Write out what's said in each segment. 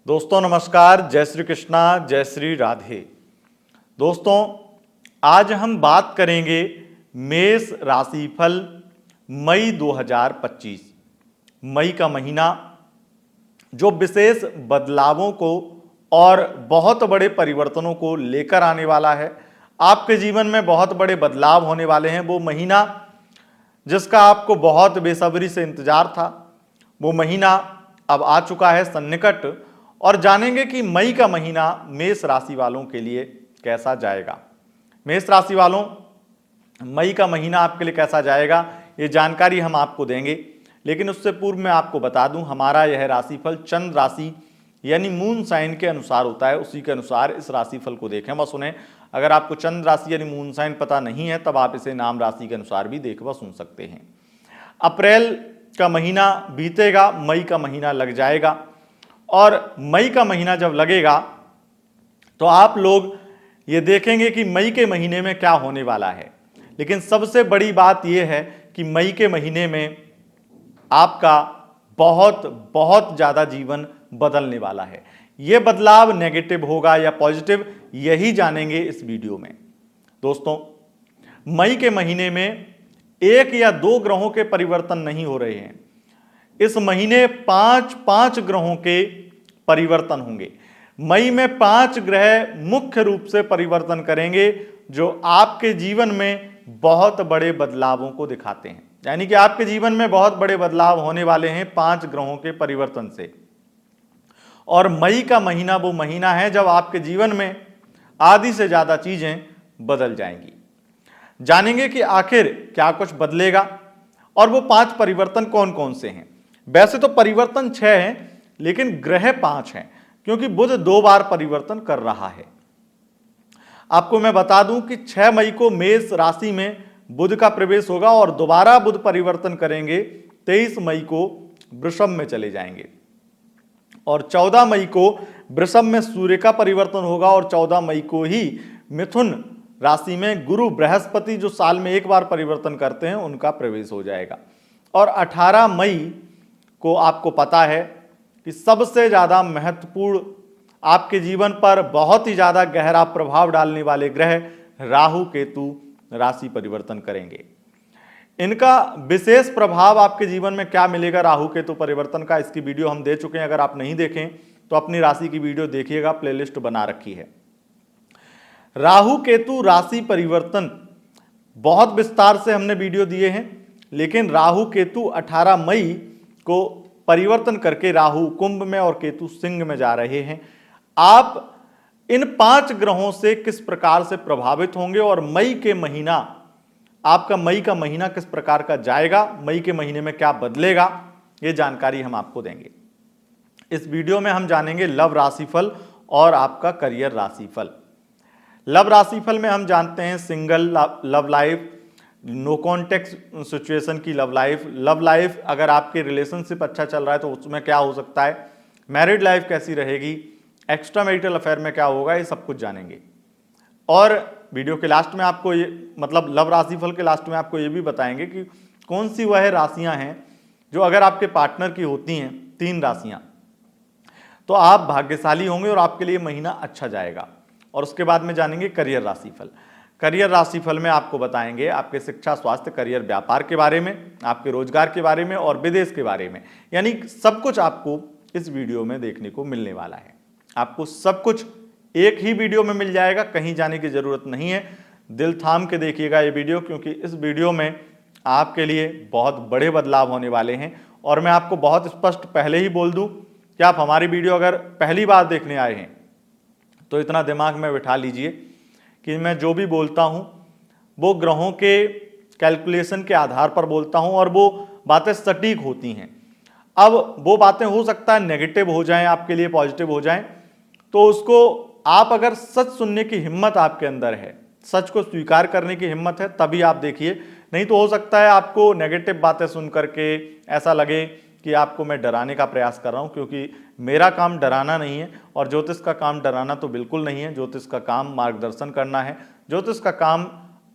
दोस्तों नमस्कार, जय श्री कृष्णा, जय श्री राधे। दोस्तों आज हम बात करेंगे मेष राशिफल मई 2025। मई का महीना जो विशेष बदलावों को और बहुत बड़े परिवर्तनों को लेकर आने वाला है। आपके जीवन में बहुत बड़े बदलाव होने वाले हैं। वो महीना जिसका आपको बहुत बेसब्री से इंतजार था, वो महीना अब आ चुका है सन्निकट। और जानेंगे कि मई का महीना मेष राशि वालों के लिए कैसा जाएगा। मेष राशि वालों, मई का महीना आपके लिए कैसा जाएगा, ये जानकारी हम आपको देंगे। लेकिन उससे पूर्व मैं आपको बता दूं, हमारा यह राशिफल चंद्र राशि यानी मून साइन के अनुसार होता है। उसी के अनुसार इस राशिफल को देखें व सुने। अगर आपको चंद्र राशि यानी मून साइन पता नहीं है, तब आप इसे नाम राशि के अनुसार भी देख व सुन सकते हैं। अप्रैल का महीना बीतेगा, मई का महीना लग जाएगा। और मई का महीना जब लगेगा तो आप लोग ये देखेंगे कि मई के महीने में क्या होने वाला है। लेकिन सबसे बड़ी बात यह है कि मई के महीने में आपका बहुत बहुत ज़्यादा जीवन बदलने वाला है। यह बदलाव नेगेटिव होगा या पॉजिटिव, यही जानेंगे इस वीडियो में। दोस्तों, मई के महीने में एक या दो ग्रहों के परिवर्तन नहीं हो रहे हैं। इस महीने पांच ग्रहों के परिवर्तन होंगे। मई में 5 ग्रह मुख्य रूप से परिवर्तन करेंगे, जो आपके जीवन में बहुत बड़े बदलावों को दिखाते हैं। यानी कि आपके जीवन में बहुत बड़े बदलाव होने वाले हैं 5 ग्रहों के परिवर्तन से। और मई का महीना वो महीना है जब आपके जीवन में आधी से ज्यादा चीजें बदल जाएंगी। जानेंगे कि आखिर क्या कुछ बदलेगा और वो 5 परिवर्तन कौन कौन से हैं। वैसे तो परिवर्तन 6 हैं, लेकिन ग्रह 5 हैं, क्योंकि बुध 2 बार परिवर्तन कर रहा है। आपको मैं बता दूं कि 6 मई को मेष राशि में बुध का प्रवेश होगा और दोबारा बुध परिवर्तन करेंगे। 23 मई को वृषभ में चले जाएंगे और 14 मई को वृषभ में सूर्य का परिवर्तन होगा और 14 मई को ही मिथुन राशि में गुरु बृहस्पति, जो साल में एक बार परिवर्तन करते हैं, उनका प्रवेश हो जाएगा। और 18 मई को आपको पता है कि सबसे ज्यादा महत्वपूर्ण, आपके जीवन पर बहुत ही ज्यादा गहरा प्रभाव डालने वाले ग्रह राहु केतु राशि परिवर्तन करेंगे। इनका विशेष प्रभाव आपके जीवन में क्या मिलेगा राहु केतु परिवर्तन का, इसकी वीडियो हम दे चुके हैं। अगर आप नहीं देखें तो अपनी राशि की वीडियो देखिएगा, प्लेलिस्ट बना रखी है। राहु केतु राशि परिवर्तन बहुत विस्तार से हमने वीडियो दिए हैं, लेकिन राहु केतु 18 मई को परिवर्तन करके राहु कुंभ में और केतु सिंह में जा रहे हैं। आप इन 5 ग्रहों से किस प्रकार से प्रभावित होंगे और मई के महीना, आपका मई का महीना किस प्रकार का जाएगा, मई के महीने में क्या बदलेगा, ये जानकारी हम आपको देंगे। इस वीडियो में हम जानेंगे लव राशिफल और आपका करियर राशिफल। लव राशिफल में हम जानते हैं single love life, no contact situation की लव लाइफ, अगर आपके रिलेशनशिप अच्छा चल रहा है तो उसमें क्या हो सकता है, मैरिड लाइफ कैसी रहेगी, एक्स्ट्रा मैरिटल अफेयर में क्या होगा, ये सब कुछ जानेंगे। और वीडियो के लास्ट में आपको ये, मतलब लव राशिफल के लास्ट में आपको ये भी बताएंगे कि कौन सी वह राशियां हैं जो अगर आपके पार्टनर की होती हैं, 3 राशियां, तो आप भाग्यशाली होंगे और आपके लिए महीना अच्छा जाएगा। और उसके बाद में जानेंगे करियर राशिफल। करियर राशिफल में आपको बताएंगे आपके शिक्षा, स्वास्थ्य, करियर, व्यापार के बारे में, आपके रोजगार के बारे में और विदेश के बारे में। यानी सब कुछ आपको इस वीडियो में देखने को मिलने वाला है। आपको सब कुछ एक ही वीडियो में मिल जाएगा, कहीं जाने की जरूरत नहीं है। दिल थाम के देखिएगा ये वीडियो, क्योंकि इस वीडियो में आपके लिए बहुत बड़े बदलाव होने वाले हैं। और मैं आपको बहुत स्पष्ट पहले ही बोल दूं कि आप हमारी वीडियो अगर पहली बार देखने आए हैं तो इतना दिमाग में बिठा लीजिए कि मैं जो भी बोलता हूं वो ग्रहों के कैलकुलेशन के आधार पर बोलता हूं और वो बातें सटीक होती हैं। अब वो बातें हो सकता है नेगेटिव हो जाएं, आपके लिए पॉजिटिव हो जाएं, तो उसको आप अगर सच सुनने की हिम्मत आपके अंदर है, सच को स्वीकार करने की हिम्मत है, तभी आप देखिए। नहीं तो हो सकता है आपको नेगेटिव बातें सुन करके ऐसा लगे कि आपको मैं डराने का प्रयास कर रहा हूं, क्योंकि मेरा काम डराना नहीं है और ज्योतिष का काम डराना तो बिल्कुल नहीं है। ज्योतिष का काम मार्गदर्शन करना है, ज्योतिष का काम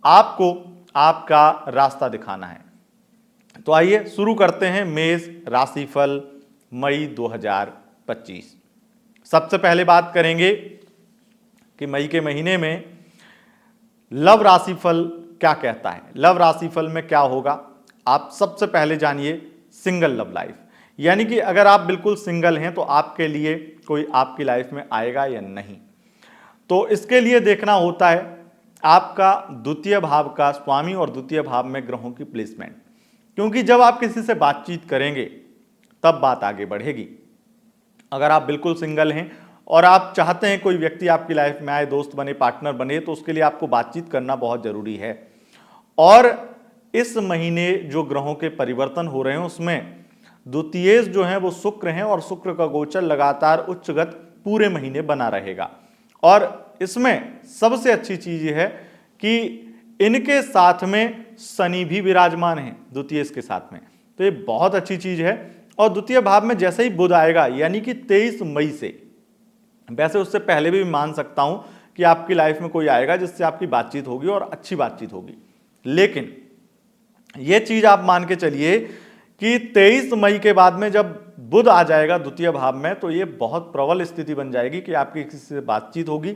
आपको आपका रास्ता दिखाना है। तो आइए शुरू करते हैं मेष राशिफल मई 2025। सबसे पहले बात करेंगे कि मई के महीने में लव राशिफल क्या कहता है। लव राशिफल में क्या होगा, आप सबसे पहले जानिए सिंगल लव लाइफ, यानी कि अगर आप बिल्कुल सिंगल हैं तो आपके लिए कोई आपकी लाइफ में आएगा या नहीं। तो इसके लिए देखना होता है आपका द्वितीय भाव का स्वामी और द्वितीय भाव में ग्रहों की प्लेसमेंट, क्योंकि जब आप किसी से बातचीत करेंगे तब बात आगे बढ़ेगी। अगर आप बिल्कुल सिंगल हैं और आप चाहते हैं कोई व्यक्ति आपकी लाइफ में आए, दोस्त बने, पार्टनर बने, तो उसके लिए आपको बातचीत करना बहुत जरूरी है। और इस महीने जो ग्रहों के परिवर्तन हो रहे हैं उसमें द्वितीय जो हैं वो शुक्र हैं और शुक्र का गोचर लगातार उच्चगत पूरे महीने बना रहेगा। और इसमें सबसे अच्छी चीज है कि इनके साथ में शनि भी विराजमान है द्वितीय के साथ में, तो ये बहुत अच्छी चीज है। और द्वितीय भाव में जैसे ही बुध आएगा यानी कि 23 मई से, वैसे उससे पहले भी मान सकता हूं कि आपकी लाइफ में कोई आएगा जिससे आपकी बातचीत होगी और अच्छी बातचीत होगी, लेकिन यह चीज आप मान के चलिए कि 23 मई के बाद में जब बुध आ जाएगा द्वितीय भाव में तो ये बहुत प्रबल स्थिति बन जाएगी कि आपकी किसी से बातचीत होगी।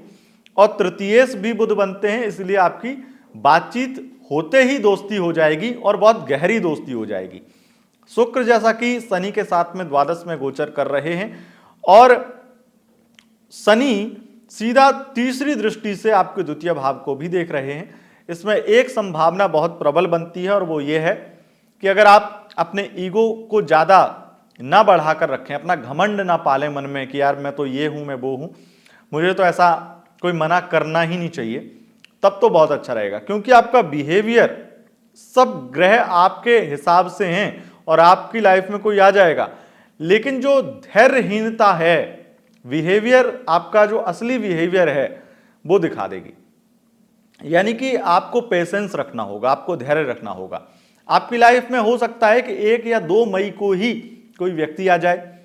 और तृतीय भी बुध बनते हैं, इसलिए आपकी बातचीत होते ही दोस्ती हो जाएगी और बहुत गहरी दोस्ती हो जाएगी। शुक्र जैसा कि शनि के साथ में द्वादश में गोचर कर रहे हैं और शनि सीधा तीसरी दृष्टि से आपके द्वितीय भाव को भी देख रहे हैं। इसमें एक संभावना बहुत प्रबल बनती है और वो ये है कि अगर आप अपने ईगो को ज्यादा ना बढ़ाकर रखें, अपना घमंड ना पालें मन में कि यार मैं तो ये हूं, मैं वो हूं, मुझे तो ऐसा कोई मना करना ही नहीं चाहिए, तब तो बहुत अच्छा रहेगा। क्योंकि आपका बिहेवियर, सब ग्रह आपके हिसाब से हैं और आपकी लाइफ में कोई आ जाएगा, लेकिन जो धैर्यहीनता है, बिहेवियर आपका जो असली बिहेवियर है वो दिखा देगी। यानी कि आपको पेशेंस रखना होगा, आपको धैर्य रखना होगा। आपकी लाइफ में हो सकता है कि 1 या 2 मई को ही कोई व्यक्ति आ जाए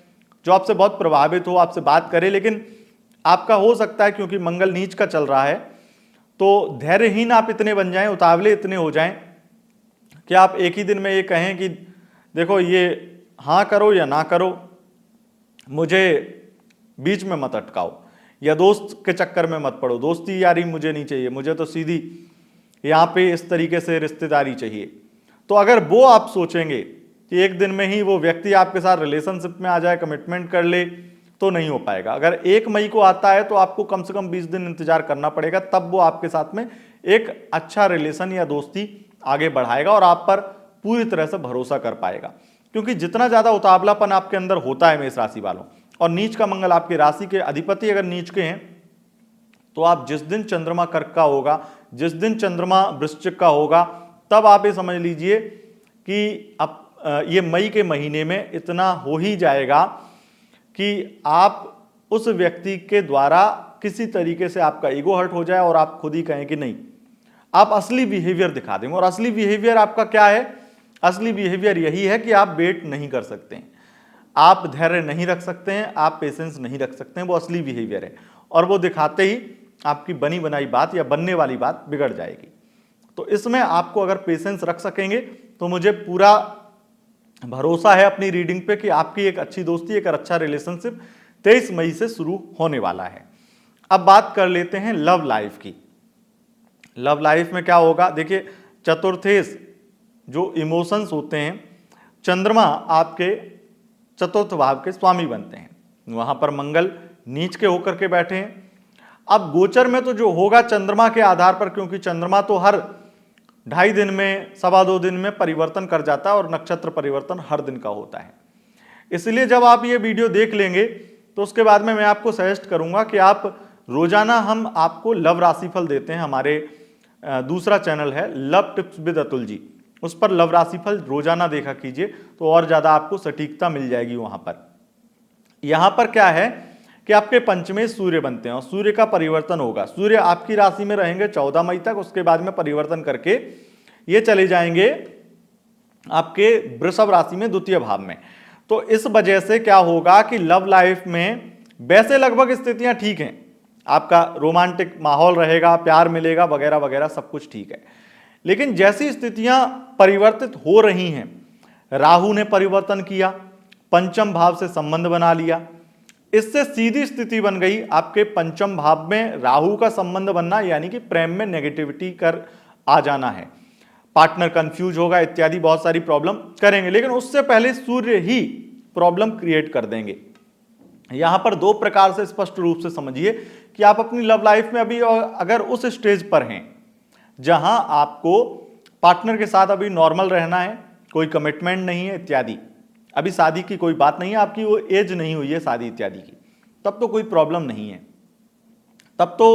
जो आपसे बहुत प्रभावित हो, आपसे बात करे, लेकिन आपका हो सकता है क्योंकि मंगल नीच का चल रहा है तो धैर्यहीन आप इतने बन जाएं, उतावले इतने हो जाएं कि आप एक ही दिन में ये कहें कि देखो ये हाँ करो या ना करो, मुझे बीच में मत अटकाओ, या दोस्त के चक्कर में मत पड़ो, दोस्ती यारी मुझे नहीं चाहिए, मुझे तो सीधी यहाँ पे इस तरीके से रिश्तेदारी चाहिए। तो अगर वो आप सोचेंगे कि एक दिन में ही वो व्यक्ति आपके साथ रिलेशनशिप में आ जाए, कमिटमेंट कर ले, तो नहीं हो पाएगा। अगर 1 मई को आता है तो आपको कम से कम 20 दिन इंतजार करना पड़ेगा, तब वो आपके साथ में एक अच्छा रिलेशन या दोस्ती आगे बढ़ाएगा और आप पर पूरी तरह से भरोसा कर पाएगा। क्योंकि जितना ज्यादा उतावलापन आपके अंदर होता है मेष राशि वालों, और नीच का मंगल आपकी राशि के अधिपति अगर नीच के हैं, तो आप जिस दिन चंद्रमा कर्क का होगा, जिस दिन चंद्रमा वृश्चिक का होगा, तब आप ये समझ लीजिए कि अब ये मई के महीने में इतना हो ही जाएगा कि आप उस व्यक्ति के द्वारा किसी तरीके से आपका ईगो हर्ट हो जाए और आप खुद ही कहें कि नहीं, आप असली बिहेवियर दिखा देंगे। और असली बिहेवियर आपका क्या है? असली बिहेवियर यही है कि आप वेट नहीं कर सकते हैं, आप धैर्य नहीं रख सकते हैं, आप पेशेंस नहीं रख सकते हैं, वो असली बिहेवियर है। और वो दिखाते ही आपकी बनी बनाई बात या बनने वाली बात बिगड़ जाएगी। तो इसमें आपको अगर पेशेंस रख सकेंगे तो मुझे पूरा भरोसा है अपनी रीडिंग पे कि आपकी एक अच्छी दोस्ती, एक अच्छा रिलेशनशिप 23 मई से शुरू होने वाला है। अब बात कर लेते हैं लव लाइफ की। लव लाइफ में क्या होगा? देखिए, चतुर्थेश जो इमोशंस होते हैं, चंद्रमा आपके चतुर्थ भाव के स्वामी बनते हैं, वहां पर मंगल नीच के होकर के बैठे हैं। अब गोचर में तो जो होगा चंद्रमा के आधार पर, क्योंकि चंद्रमा तो हर 2.5 दिन में, 2.25 दिन में परिवर्तन कर जाता है और नक्षत्र परिवर्तन हर दिन का होता है। इसलिए जब आप ये वीडियो देख लेंगे तो उसके बाद में मैं आपको सजेस्ट करूंगा कि आप रोजाना, हम आपको लव राशिफल देते हैं, हमारे दूसरा चैनल है love tips with Atul ji, उस पर लव राशिफल रोजाना देखा कीजिए तो और ज्यादा आपको सटीकता मिल जाएगी वहां पर। यहां पर क्या है कि आपके पंचमें सूर्य बनते हैं और सूर्य का परिवर्तन होगा। सूर्य आपकी राशि में रहेंगे 14 मई तक, उसके बाद में परिवर्तन करके ये चले जाएंगे आपके वृषभ राशि में द्वितीय भाव में। तो इस वजह से क्या होगा कि लव लाइफ में वैसे लगभग स्थितियां ठीक हैं, आपका रोमांटिक माहौल रहेगा, प्यार मिलेगा वगैरह वगैरह, सब कुछ ठीक है। लेकिन जैसी स्थितियां परिवर्तित हो रही हैं, राहु ने परिवर्तन किया, पंचम भाव से संबंध बना लिया, इससे सीधी स्थिति बन गई आपके पंचम भाव में राहु का संबंध बनना, यानी कि प्रेम में नेगेटिविटी कर आ जाना है, पार्टनर कंफ्यूज होगा इत्यादि बहुत सारी प्रॉब्लम करेंगे। लेकिन उससे पहले सूर्य ही प्रॉब्लम क्रिएट कर देंगे। यहां पर दो प्रकार से स्पष्ट रूप से समझिए कि आप अपनी लव लाइफ में अभी अगर उस स्टेज पर हैं जहां आपको पार्टनर के साथ अभी नॉर्मल रहना है, कोई कमिटमेंट नहीं है इत्यादि, अभी शादी की कोई बात नहीं है, आपकी वो एज नहीं हुई है शादी इत्यादि की, तब तो कोई प्रॉब्लम नहीं है। तब तो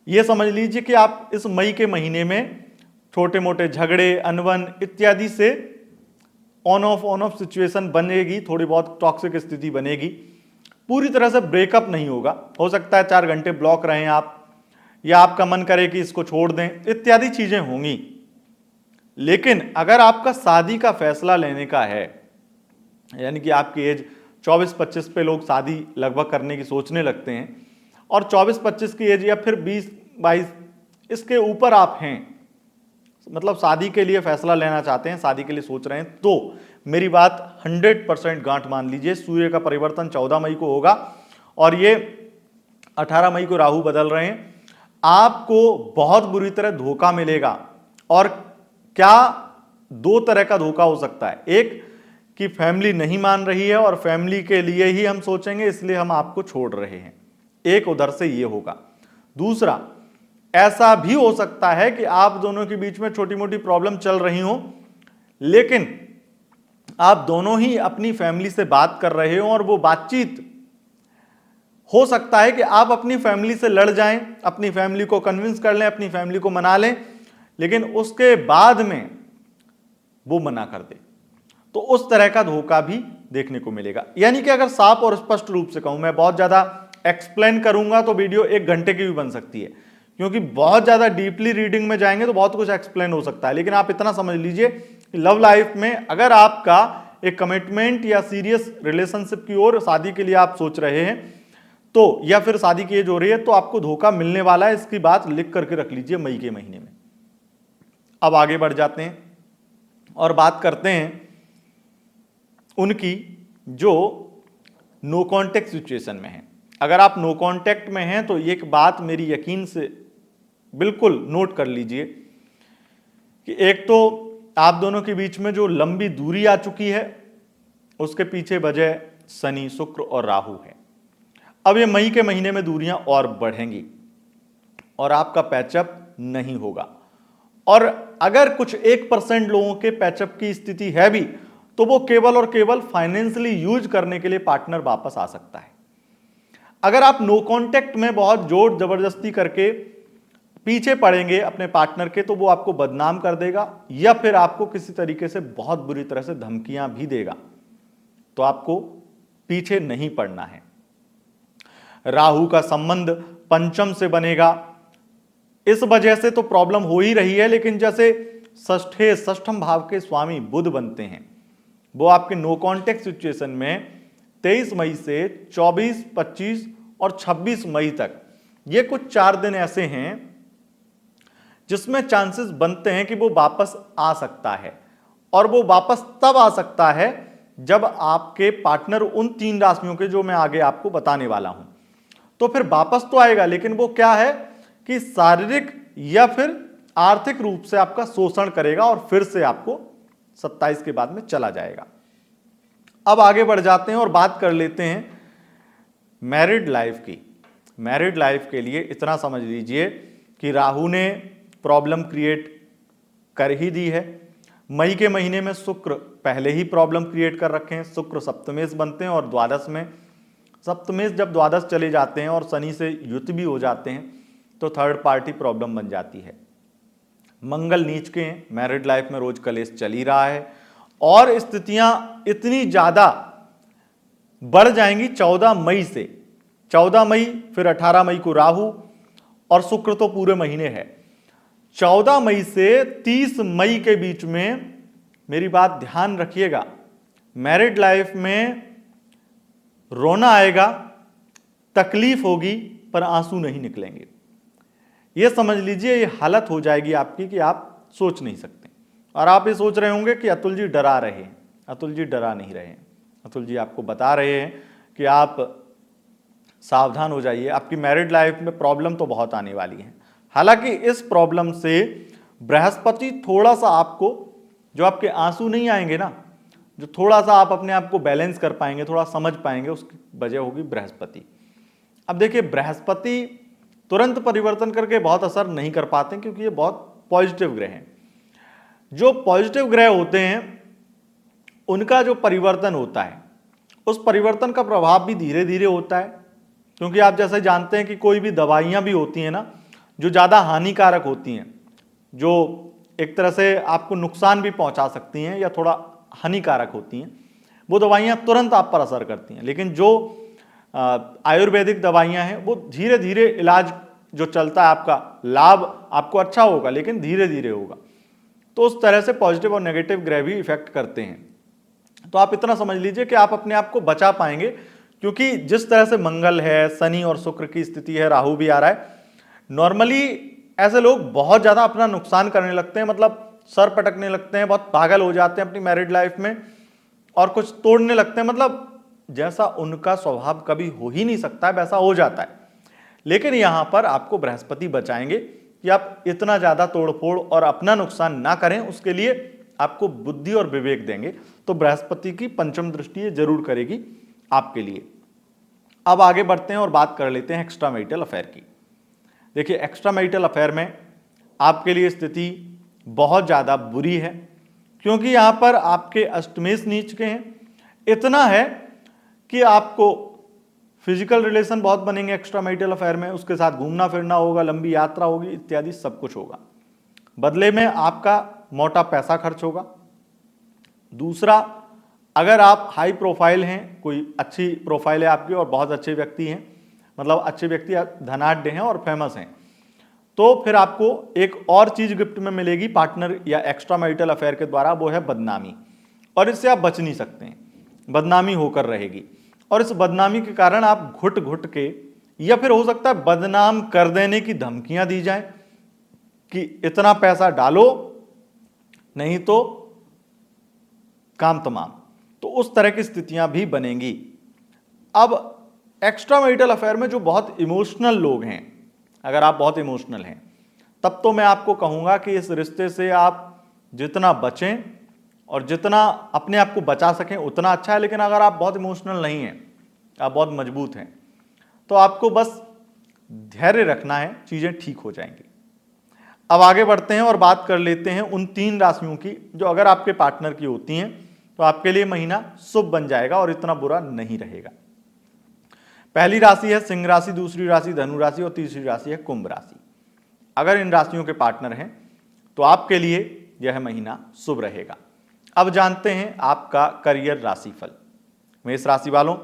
ये समझ लीजिए कि आप इस मई के महीने में छोटे मोटे झगड़े, अनबन इत्यादि से ऑन ऑफ सिचुएशन बनेगी, थोड़ी बहुत टॉक्सिक स्थिति बनेगी, पूरी तरह से ब्रेकअप नहीं होगा। हो सकता है 4 घंटे ब्लॉक रहें आप, या आपका मन करे कि इसको छोड़ दें, इत्यादि चीजें होंगी। लेकिन अगर आपका शादी का फैसला लेने का है, यानी कि आपकी एज 24-25 पे लोग शादी लगभग करने की सोचने लगते हैं, और 24-25 की एज या फिर 20-22 इसके ऊपर आप हैं, मतलब शादी के लिए फैसला लेना चाहते हैं, शादी के लिए सोच रहे हैं, तो मेरी बात 100% गांठ मान लीजिए। सूर्य का परिवर्तन 14 मई को होगा और ये 18 मई को राहु बदल रहे हैं। आपको बहुत बुरी तरह धोखा मिलेगा। और क्या, 2 तरह का धोखा हो सकता है। एक कि फैमिली नहीं मान रही है और फैमिली के लिए ही हम सोचेंगे इसलिए हम आपको छोड़ रहे हैं, एक उधर से ये होगा। दूसरा, ऐसा भी हो सकता है कि आप दोनों के बीच में छोटी मोटी प्रॉब्लम चल रही हो, लेकिन आप दोनों ही अपनी फैमिली से बात कर रहे हो और वो बातचीत हो सकता है कि आप अपनी फैमिली से लड़ जाएं, अपनी फैमिली को कन्विंस कर लें, अपनी फैमिली को मना लें, लेकिन उसके बाद में वो मना कर दे। तो उस तरह का धोखा भी देखने को मिलेगा। यानी कि अगर साफ और स्पष्ट रूप से कहूं, मैं बहुत ज्यादा एक्सप्लेन करूंगा तो वीडियो 1 घंटे की भी बन सकती है, क्योंकि बहुत ज्यादा डीपली रीडिंग में जाएंगे तो बहुत कुछ एक्सप्लेन हो सकता है। लेकिन आप इतना समझ लीजिए कि लव लाइफ में अगर आपका एक कमिटमेंट या सीरियस रिलेशनशिप की ओर शादी के लिए आप सोच रहे हैं, तो या फिर शादी की एज हो रही है, तो आपको धोखा मिलने वाला है। इसकी बात लिख करके रख लीजिए मई के महीने में। अब आगे बढ़ जाते हैं और बात करते हैं उनकी जो नो कॉन्टेक्ट सिचुएशन में है। अगर आप नो कॉन्टेक्ट में हैं तो एक बात मेरी यकीन से बिल्कुल नोट कर लीजिए कि एक तो आप दोनों के बीच में जो लंबी दूरी आ चुकी है, उसके पीछे वजह शनि, शुक्र और राहु है। अब ये मई के महीने में दूरियां और बढ़ेंगी और आपका पैचअप नहीं होगा। और अगर कुछ 1% लोगों के पैचअप की स्थिति है भी, तो वो केवल और केवल फाइनेंशियली यूज करने के लिए पार्टनर वापस आ सकता है। अगर आप नो कॉन्टेक्ट में बहुत जोर जबरदस्ती करके पीछे पड़ेंगे अपने पार्टनर के, तो वो आपको बदनाम कर देगा या फिर आपको किसी तरीके से बहुत बुरी तरह से धमकियां भी देगा। तो आपको पीछे नहीं पड़ना है। राहु का संबंध पंचम से बनेगा, इस वजह से तो प्रॉब्लम हो ही रही है। लेकिन जैसे षष्ठम भाव के स्वामी बुध बनते हैं, वो आपके नो कॉन्टेक्ट सिचुएशन में 23 मई से 24, 25 और 26 मई तक, ये कुछ 4 दिन ऐसे हैं जिसमें चांसेस बनते हैं कि वो वापस आ सकता है। और वो वापस तब आ सकता है जब आपके पार्टनर उन 3 राशियों के जो मैं आगे आपको बताने वाला हूं, तो फिर वापस तो आएगा, लेकिन वो क्या है कि शारीरिक या फिर आर्थिक रूप से आपका शोषण करेगा और फिर से आपको 27 के बाद में चला जाएगा। अब आगे बढ़ जाते हैं और बात कर लेते हैं मैरिड लाइफ की। मैरिड लाइफ के लिए इतना समझ लीजिए कि राहु ने प्रॉब्लम क्रिएट कर ही दी है। मई के महीने में शुक्र पहले ही प्रॉब्लम क्रिएट कर रखे हैं। शुक्र सप्तमेश बनते हैं और द्वादश में, सप्तमेश जब द्वादश चले जाते हैं और शनि से युति भी हो जाते हैं, तो थर्ड पार्टी प्रॉब्लम बन जाती है। मंगल नीच के हैं, मैरिड लाइफ में रोज कलेश चल ही रहा है और स्थितियां इतनी ज्यादा बढ़ जाएंगी 14 मई से। 14 मई फिर 18 मई को राहु और शुक्र तो पूरे महीने है। 14 मई से 30 मई के बीच में मेरी बात ध्यान रखिएगा, मैरिड लाइफ में रोना आएगा, तकलीफ होगी, पर आंसू नहीं निकलेंगे। यह समझ लीजिए ये हालत हो जाएगी आपकी कि आप सोच नहीं सकते। और आप ये सोच रहे होंगे कि अतुल जी डरा रहे हैं। अतुल जी डरा नहीं रहे हैं। अतुल जी आपको बता रहे हैं कि आप सावधान हो जाइए, आपकी मैरिड लाइफ में प्रॉब्लम तो बहुत आने वाली है। हालांकि इस प्रॉब्लम से बृहस्पति थोड़ा सा आपको, जो आपके आंसू नहीं आएंगे ना, जो थोड़ा सा आप अपने आप को बैलेंस कर पाएंगे, थोड़ा समझ पाएंगे, उसकी वजह होगी बृहस्पति। अब देखिए, बृहस्पति तुरंत परिवर्तन करके बहुत असर नहीं कर पाते क्योंकि ये बहुत पॉजिटिव ग्रह हैं। जो पॉजिटिव ग्रह होते हैं उनका जो परिवर्तन होता है, उस परिवर्तन का प्रभाव भी धीरे धीरे होता है। क्योंकि आप जैसे जानते हैं कि कोई भी दवाइयां भी होती हैं ना, जो ज़्यादा हानिकारक होती हैं, जो एक तरह से आपको नुकसान भी पहुंचा सकती हैं या थोड़ा हानिकारक होती हैं, वो दवाइयां तुरंत आप पर असर करती हैं। लेकिन जो आयुर्वेदिक दवाइयां हैं वो धीरे धीरे इलाज जो चलता है, आपका लाभ आपको अच्छा होगा लेकिन धीरे धीरे होगा। तो उस तरह से पॉजिटिव और नेगेटिव ग्रह भी इफेक्ट करते हैं। तो आप इतना समझ लीजिए कि आप अपने आप को बचा पाएंगे, क्योंकि जिस तरह से मंगल है, शनि और शुक्र की स्थिति है, राहु भी आ रहा है, नॉर्मली ऐसे लोग बहुत ज्यादा अपना नुकसान करने लगते हैं, मतलब सर पटकने लगते हैं, बहुत पागल हो जाते हैं अपनी मैरिड लाइफ में और कुछ तोड़ने लगते हैं, मतलब जैसा उनका स्वभाव कभी हो ही नहीं सकता है वैसा हो जाता है। लेकिन यहां पर आपको बृहस्पति बचाएंगे कि आप इतना ज्यादा तोड़फोड़ और अपना नुकसान ना करें, उसके लिए आपको बुद्धि और विवेक देंगे। तो बृहस्पति की पंचम दृष्टि ये जरूर करेगी आपके लिए। अब आगे बढ़ते हैं और बात कर लेते हैं एक्स्ट्रा मैरिटल अफेयर की। देखिए, एक्स्ट्रा मैरिटल अफेयर में आपके लिए स्थिति बहुत ज़्यादा बुरी है, क्योंकि यहाँ पर आपके अष्टमेश नीच के हैं। इतना है कि आपको फिजिकल रिलेशन बहुत बनेंगे एक्स्ट्रा मैरिटल अफेयर में, उसके साथ घूमना फिरना होगा, लंबी यात्रा होगी, इत्यादि सब कुछ होगा। बदले में आपका मोटा पैसा खर्च होगा। दूसरा, अगर आप हाई प्रोफाइल हैं, कोई अच्छी प्रोफाइल है आपकी और बहुत अच्छे व्यक्ति हैं, मतलब अच्छे व्यक्ति धनाढ्य हैं और फेमस हैं, तो फिर आपको एक और चीज गिफ्ट में मिलेगी पार्टनर या एक्स्ट्रा मैरिटल अफेयर के द्वारा, वो है बदनामी। और इससे आप बच नहीं सकते हैं, बदनामी होकर रहेगी। और इस बदनामी के कारण आप घुट घुट के, या फिर हो सकता है बदनाम कर देने की धमकियां दी जाए कि इतना पैसा डालो नहीं तो काम तमाम। तो उस तरह की स्थितियां भी बनेंगी। अब एक्स्ट्रा मैरिटल अफेयर में जो बहुत इमोशनल लोग हैं, अगर आप बहुत इमोशनल हैं, तब तो मैं आपको कहूंगा कि इस रिश्ते से आप जितना बचें और जितना अपने आप को बचा सकें उतना अच्छा है। लेकिन अगर आप बहुत इमोशनल नहीं हैं, आप बहुत मजबूत हैं, तो आपको बस धैर्य रखना है, चीजें ठीक हो जाएंगी। अब आगे बढ़ते हैं और बात कर लेते हैं उन 3 राशियों की जो अगर आपके पार्टनर की होती हैं तो आपके लिए महीना शुभ बन जाएगा और इतना बुरा नहीं रहेगा। पहली राशि है सिंह राशि, दूसरी राशि धनु राशि और तीसरी राशि है कुंभ राशि। अगर इन राशियों के पार्टनर हैं तो आपके लिए यह महीना शुभ रहेगा। अब जानते हैं आपका करियर राशिफल। मेष राशि वालों,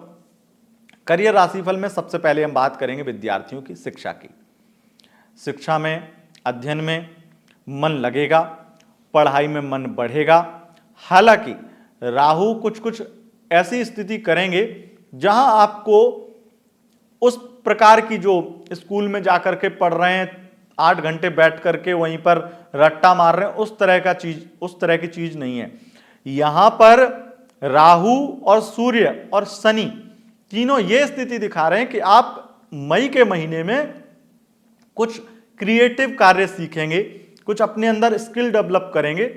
करियर राशिफल में सबसे पहले हम बात करेंगे विद्यार्थियों की शिक्षा की। शिक्षा में, अध्ययन में मन लगेगा, पढ़ाई में मन बढ़ेगा। हालांकि राहु कुछ कुछ ऐसी स्थिति करेंगे जहां आपको उस प्रकार की, जो स्कूल में जाकर के पढ़ रहे हैं, 8 घंटे बैठ करके वहीं पर रट्टा मार रहे हैं, उस तरह की चीज नहीं है। यहां पर राहु और सूर्य और शनि तीनों ये स्थिति दिखा रहे हैं कि आप मई के महीने में कुछ क्रिएटिव कार्य सीखेंगे, कुछ अपने अंदर स्किल डेवलप करेंगे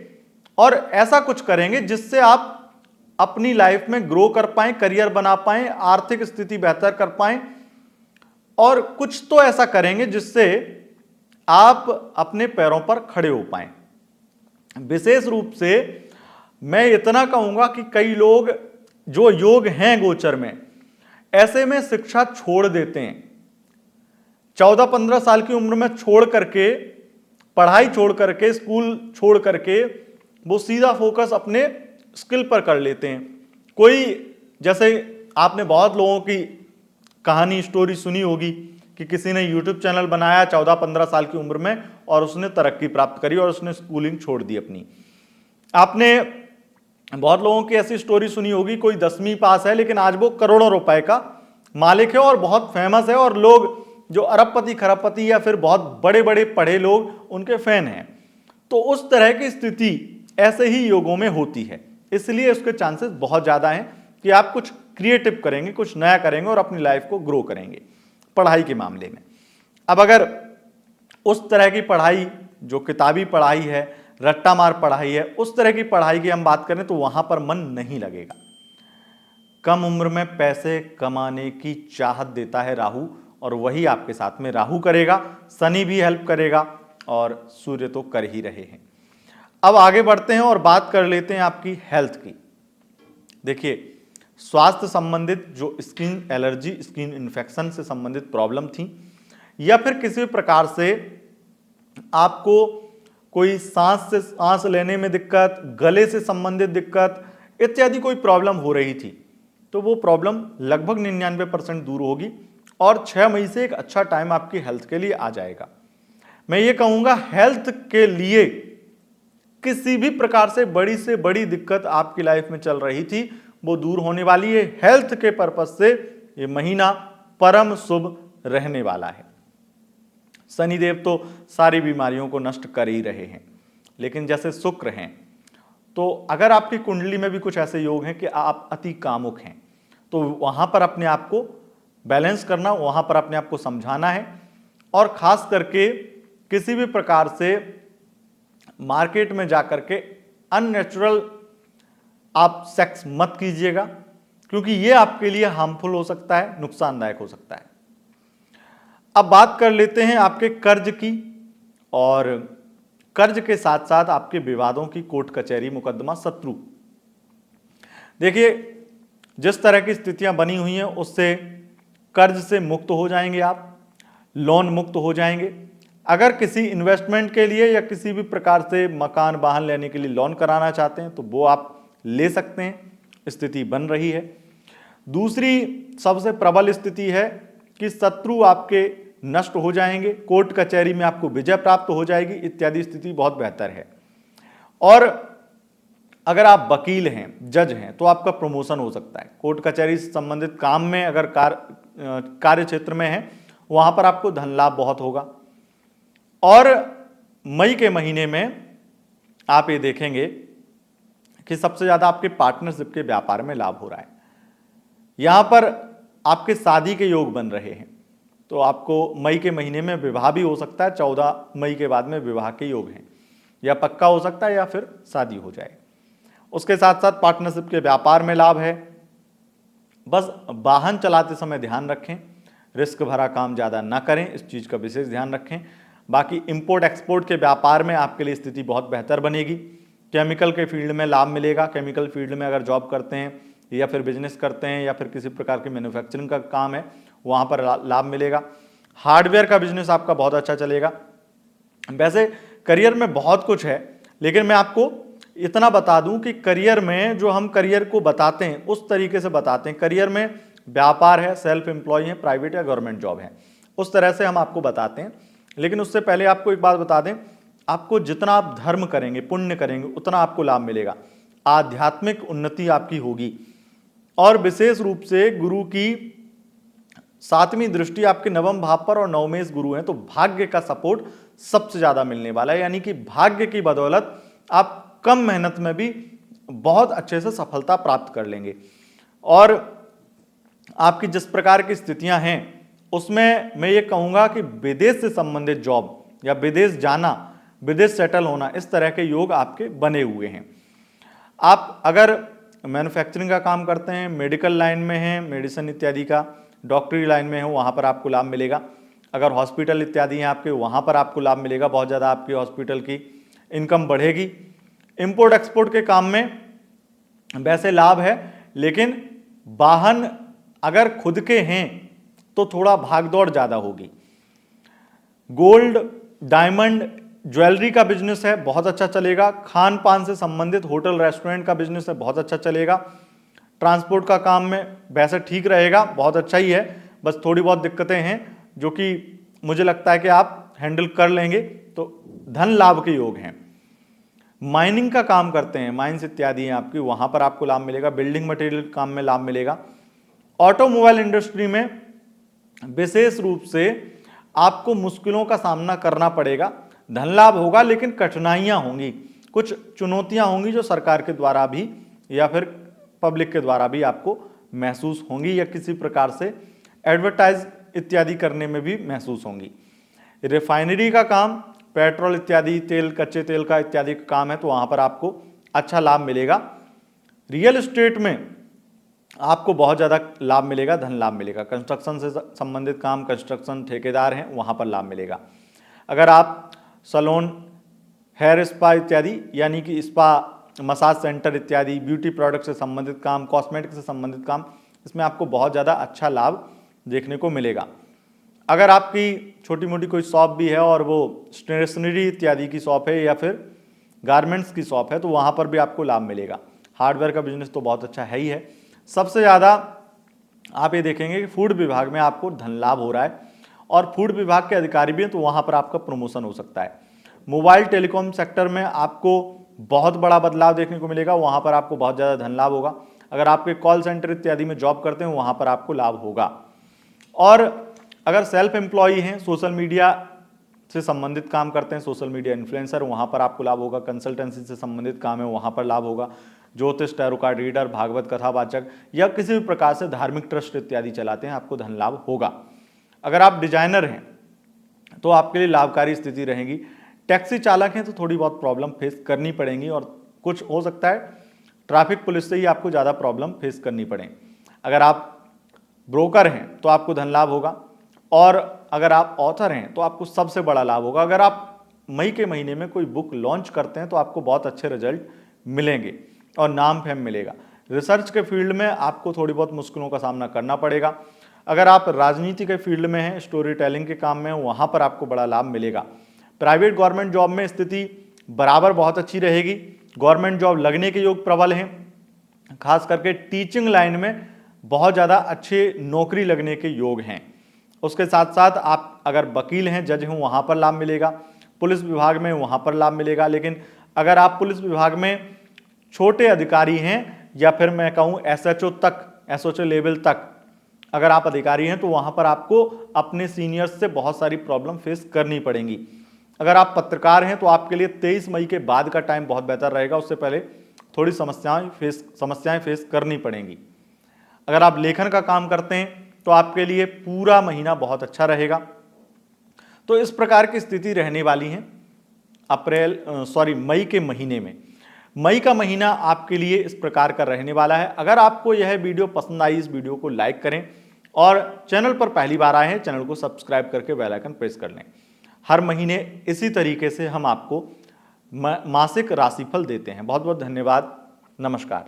और ऐसा कुछ करेंगे जिससे आप अपनी लाइफ में ग्रो कर पाएं, करियर बना पाएं, आर्थिक स्थिति बेहतर कर पाएं और कुछ तो ऐसा करेंगे जिससे आप अपने पैरों पर खड़े हो पाएं। विशेष रूप से मैं इतना कहूंगा कि कई लोग जो योग हैं गोचर में, ऐसे में शिक्षा छोड़ देते हैं। 14-15 साल की उम्र में छोड़ करके, पढ़ाई छोड़ करके, स्कूल छोड़ करके वो सीधा फोकस अपने स्किल पर कर लेते हैं। कोई, जैसे आपने बहुत लोगों की कहानी, स्टोरी सुनी होगी कि किसी ने यूट्यूब चैनल बनाया 14-15 साल की उम्र में और उसने तरक्की प्राप्त करी और उसने स्कूलिंग छोड़ दी अपनी। आपने बहुत लोगों की ऐसी स्टोरी सुनी होगी, कोई 10वीं पास है लेकिन आज वो करोड़ों रुपए का मालिक है और बहुत फेमस है और लोग जो अरबपति खरबपति या फिर बहुत बड़े बड़े पढ़े लोग उनके फैन हैं। तो उस तरह की स्थिति ऐसे ही योगों में होती है, इसलिए उसके चांसेस बहुत ज्यादा हैं कि आप कुछ क्रिएटिव करेंगे, कुछ नया करेंगे और अपनी लाइफ को ग्रो करेंगे। पढ़ाई के मामले में। अब अगर उस तरह की पढ़ाई जो किताबी पढ़ाई है, रट्टा मार पढ़ाई है, उस तरह की पढ़ाई की हम बात करें तो वहां पर मन नहीं लगेगा। कम उम्र में पैसे कमाने की चाहत देता है राहु, और वही आपके साथ में राहु करेगा, शनि भी हेल्प करेगा और सूर्य तो कर ही रहे हैं। अब आगे बढ़ते हैं और बात कर लेते हैं आपकी हेल्थ की। देखिए, स्वास्थ्य संबंधित जो स्किन एलर्जी, स्किन इन्फेक्शन से संबंधित प्रॉब्लम थी, या फिर किसी प्रकार से आपको कोई सांस लेने में दिक्कत, गले से संबंधित दिक्कत इत्यादि कोई प्रॉब्लम हो रही थी, तो वो प्रॉब्लम लगभग 99% दूर होगी और 6 मई से एक अच्छा टाइम आपकी हेल्थ के लिए आ जाएगा। मैं ये कहूंगा, हेल्थ के लिए किसी भी प्रकार से बड़ी दिक्कत आपकी लाइफ में चल रही थी, वो दूर होने वाली है। हेल्थ के पर्पज से ये महीना परम शुभ रहने वाला है। शनिदेव तो सारी बीमारियों को नष्ट कर ही रहे हैं, लेकिन जैसे शुक्र हैं, तो अगर आपकी कुंडली में भी कुछ ऐसे योग हैं कि आप अति कामुक हैं, तो वहां पर अपने आप को बैलेंस करना, वहां पर अपने आप को समझाना है। और खास करके किसी भी प्रकार से मार्केट में जाकर के अननेचुरल आप सेक्स मत कीजिएगा, क्योंकि ये आपके लिए हार्मफुल हो सकता है, नुकसानदायक हो सकता है। अब बात कर लेते हैं आपके कर्ज की, और कर्ज के साथ साथ आपके विवादों की, कोर्ट कचहरी मुकदमा, शत्रु। देखिए, जिस तरह की स्थितियां बनी हुई हैं उससे कर्ज से मुक्त हो जाएंगे आप, लोन मुक्त हो जाएंगे। अगर किसी इन्वेस्टमेंट के लिए या किसी भी प्रकार से मकान वाहन लेने के लिए लोन कराना चाहते हैं तो वो आप ले सकते हैं, स्थिति बन रही है। दूसरी सबसे प्रबल स्थिति है कि शत्रु आपके नष्ट हो जाएंगे, कोर्ट कचहरी में आपको विजय प्राप्त हो जाएगी, इत्यादि स्थिति बहुत बेहतर है। और अगर आप वकील हैं, जज हैं, तो आपका प्रमोशन हो सकता है। कोर्ट कचहरी से संबंधित काम में अगर कार्य क्षेत्र में है, वहां पर आपको धन लाभ बहुत होगा। और मई के महीने में आप ये देखेंगे कि सबसे ज्यादा आपके पार्टनरशिप के व्यापार में लाभ हो रहा है। यहां पर आपके शादी के योग बन रहे हैं, तो आपको मई के महीने में विवाह भी हो सकता है। 14 मई के बाद में विवाह के योग हैं, या पक्का हो सकता है या फिर शादी हो जाए। उसके साथ साथ पार्टनरशिप के व्यापार में लाभ है। बस वाहन चलाते समय ध्यान रखें, रिस्क भरा काम ज़्यादा ना करें, इस चीज़ का विशेष ध्यान रखें। बाकी इंपोर्ट एक्सपोर्ट के व्यापार में आपके लिए स्थिति बहुत बेहतर बनेगी। केमिकल के फील्ड में लाभ मिलेगा। केमिकल फील्ड में अगर जॉब करते हैं या फिर बिजनेस करते हैं या फिर किसी प्रकार की मैन्युफैक्चरिंग का काम है, वहाँ पर लाभ मिलेगा। हार्डवेयर का बिजनेस आपका बहुत अच्छा चलेगा। वैसे करियर में बहुत कुछ है, लेकिन मैं आपको इतना बता दूं कि करियर में जो हम करियर को बताते हैं उस तरीके से बताते हैं। करियर में व्यापार है, सेल्फ एम्प्लॉय है, प्राइवेट या गवर्नमेंट जॉब है, उस तरह से हम आपको बताते हैं। लेकिन उससे पहले आपको एक बात बता दें, आपको जितना आप धर्म करेंगे, पुण्य करेंगे, उतना आपको लाभ मिलेगा। आध्यात्मिक उन्नति आपकी होगी। और विशेष रूप से गुरु की 7वीं दृष्टि आपके 9वें भाव पर, और नवमेश गुरु हैं, तो भाग्य का सपोर्ट सबसे ज्यादा मिलने वाला है। यानी कि भाग्य की बदौलत आप कम मेहनत में भी बहुत अच्छे से सफलता प्राप्त कर लेंगे। और आपकी जिस प्रकार की स्थितियां हैं उसमें मैं ये कहूंगा कि विदेश से संबंधित जॉब या विदेश जाना, विदेश सेटल होना, इस तरह के योग आपके बने हुए हैं। आप अगर मैन्युफैक्चरिंग का काम करते हैं, मेडिकल लाइन में हैं, मेडिसिन इत्यादि का, डॉक्टरी लाइन में हो, वहाँ पर आपको लाभ मिलेगा। अगर हॉस्पिटल इत्यादि हैं आपके, वहाँ पर आपको लाभ मिलेगा। बहुत ज़्यादा आपकी हॉस्पिटल की इनकम बढ़ेगी। इंपोर्ट एक्सपोर्ट के काम में वैसे लाभ है, लेकिन वाहन अगर खुद के हैं तो थोड़ा भागदौड़ ज़्यादा होगी। गोल्ड, डायमंड, ज्वेलरी का बिजनेस है, बहुत अच्छा चलेगा। खान पान से संबंधित होटल रेस्टोरेंट का बिजनेस है, बहुत अच्छा चलेगा। ट्रांसपोर्ट का काम में वैसे ठीक रहेगा, बहुत अच्छा ही है। बस थोड़ी बहुत दिक्कतें हैं जो कि मुझे लगता है कि आप हैंडल कर लेंगे, तो धन लाभ के योग हैं। माइनिंग का काम करते हैं, माइंस इत्यादि हैं आपकी, वहां पर आपको लाभ मिलेगा। बिल्डिंग मटेरियल काम में लाभ मिलेगा। ऑटोमोबाइल इंडस्ट्री में विशेष रूप से आपको मुश्किलों का सामना करना पड़ेगा। धन लाभ होगा, लेकिन कठिनाइयां होंगी, कुछ चुनौतियां होंगी जो सरकार के द्वारा भी या फिर पब्लिक के द्वारा भी आपको महसूस होंगी, या किसी प्रकार से एडवर्टाइज इत्यादि करने में भी महसूस होंगी। रिफाइनरी का काम, पेट्रोल इत्यादि, तेल, कच्चे तेल का इत्यादि का काम है, तो वहाँ पर आपको अच्छा लाभ मिलेगा। रियल एस्टेट में आपको बहुत ज़्यादा लाभ मिलेगा, धन लाभ मिलेगा। कंस्ट्रक्शन से संबंधित काम, कंस्ट्रक्शन ठेकेदार हैं, वहाँ पर लाभ मिलेगा। अगर आप सैलून, हेयर स्पा इत्यादि यानी कि स्पा, मसाज सेंटर इत्यादि, ब्यूटी प्रोडक्ट से संबंधित काम, कॉस्मेटिक से संबंधित काम, इसमें आपको बहुत ज़्यादा अच्छा लाभ देखने को मिलेगा। अगर आपकी छोटी मोटी कोई शॉप भी है और वो स्टेशनरी इत्यादि की शॉप है या फिर गारमेंट्स की शॉप है, तो वहाँ पर भी आपको लाभ मिलेगा। हार्डवेयर का बिजनेस तो बहुत अच्छा है ही है। सबसे ज़्यादा आप ये देखेंगे कि फूड विभाग में आपको धन लाभ हो रहा है और फूड विभाग के अधिकारी भी हैं, तो वहाँ पर आपका प्रमोशन हो सकता है। मोबाइल टेलीकॉम सेक्टर में आपको बहुत बड़ा बदलाव देखने को मिलेगा, वहाँ पर आपको बहुत ज़्यादा धन लाभ होगा। अगर आपके कॉल सेंटर इत्यादि में जॉब करते हैं, वहाँ पर आपको लाभ होगा। और अगर सेल्फ एम्प्लॉई हैं, सोशल मीडिया से संबंधित काम करते हैं, सोशल मीडिया इन्फ्लुएंसर, वहाँ पर आपको लाभ होगा। कंसल्टेंसी से संबंधित काम है, वहाँ पर लाभ होगा। ज्योतिष, टैरो कार्ड रीडर, भागवत कथावाचक या किसी भी प्रकार से धार्मिक ट्रस्ट इत्यादि चलाते हैं, आपको धन लाभ होगा। अगर आप डिजाइनर हैं तो आपके लिए लाभकारी स्थिति रहेगी। टैक्सी चालक हैं तो थोड़ी बहुत प्रॉब्लम फेस करनी पड़ेगी और कुछ हो सकता है ट्रैफिक पुलिस से ही आपको ज़्यादा प्रॉब्लम फेस करनी पड़े। अगर आप ब्रोकर हैं तो आपको धन लाभ होगा और अगर आप ऑथर हैं तो आपको सबसे बड़ा लाभ होगा। अगर आप मई के महीने में कोई बुक लॉन्च करते हैं तो आपको बहुत अच्छे रिजल्ट मिलेंगे और नाम फेम मिलेगा। रिसर्च के फील्ड में आपको थोड़ी बहुत मुश्किलों का सामना करना पड़ेगा। अगर आप राजनीति के फील्ड में हैं, स्टोरी टेलिंग के काम में, वहाँ पर आपको बड़ा लाभ मिलेगा। प्राइवेट गवर्नमेंट जॉब में स्थिति बराबर बहुत अच्छी रहेगी। गवर्नमेंट जॉब लगने के योग प्रबल हैं, खास करके टीचिंग लाइन में बहुत ज़्यादा अच्छे नौकरी लगने के योग हैं। उसके साथ साथ आप अगर वकील हैं, जज हैं, वहाँ पर लाभ मिलेगा। पुलिस विभाग में वहाँ पर लाभ मिलेगा। लेकिन अगर आप पुलिस विभाग में छोटे अधिकारी हैं या फिर मैं कहूँ एसएचओ तक, एसएचओ लेवल तक अगर आप अधिकारी हैं, तो वहाँ पर आपको अपने सीनियर्स से बहुत सारी प्रॉब्लम फेस करनी पड़ेंगी। अगर आप पत्रकार हैं तो आपके लिए 23 मई के बाद का टाइम बहुत बेहतर रहेगा, उससे पहले थोड़ी समस्याएं फेस करनी पड़ेंगी। अगर आप लेखन का काम करते हैं तो आपके लिए पूरा महीना बहुत अच्छा रहेगा। तो इस प्रकार की स्थिति रहने वाली है मई के महीने में। मई का महीना आपके लिए इस प्रकार का रहने वाला है। अगर आपको यह वीडियो पसंद आई, इस वीडियो को लाइक करें और चैनल पर पहली बार आए हैं, चैनल को सब्सक्राइब करके बेल आइकन प्रेस कर लें। हर महीने इसी तरीके से हम आपको मासिक राशिफल देते हैं। बहुत बहुत धन्यवाद। नमस्कार।